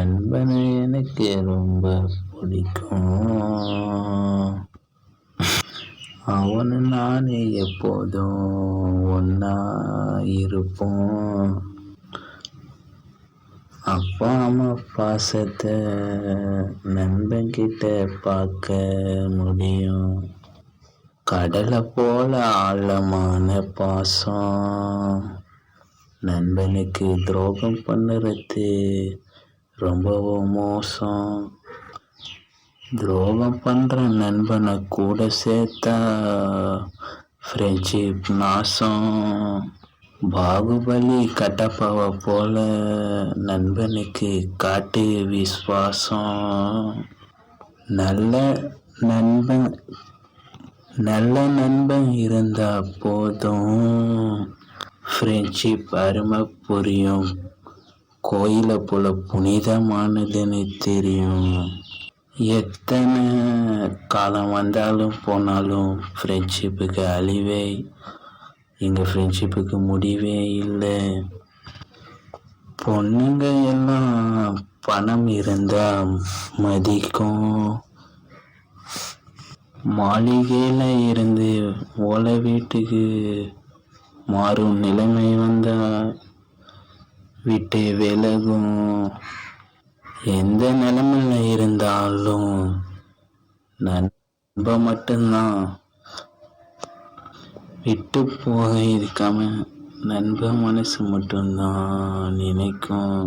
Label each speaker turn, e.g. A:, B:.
A: நண்பனை எனக்கு ரொம்ப பிடிக்கும். அவனு நானே எப்போதும் ஒன்னா இருப்போம். அப்பா அம்மா பாசத்தை நண்பன்கிட்ட பார்க்க முடியும். கடலை போல ஆழமான பாசம். நண்பனுக்கு துரோகம் பண்ணுறது ரொம்பவும் மோசம். துரோகம் பண்ற நண்பனை கூட சேர்த்தா ஃப்ரெண்ட்ஷிப் நாசம். பாகுபலி கட்டப்பாவை போல நண்பனுக்கு காட்டு விசுவாசம். நல்ல நண்பன் இருந்தா போதும், ஃப்ரெண்ட்ஷிப் அருமை புரியும். கோயிலை போல புனிதமானதுன்னு தெரியும். எத்தனை காலம் வந்தாலும் போனாலும் ஃப்ரெண்ட்ஷிப்புக்கு அழிவே, எங்கள் ஃப்ரெண்ட்ஷிப்புக்கு முடிவே இல்லை. பொண்ணுங்க எல்லாம் பணம் இருந்தால் மதிக்கும். மாளிகையில் இருந்து ஓலை வீட்டுக்கு மாறும் நிலைமை வந்தால் விட்டு விலகும். எந்த நிலைமையில இருந்தாலும் நண்பன் மட்டும்தான். விட்டு போக இருக்காம நண்பன் மனசு மட்டும்தான் நினைக்கும்.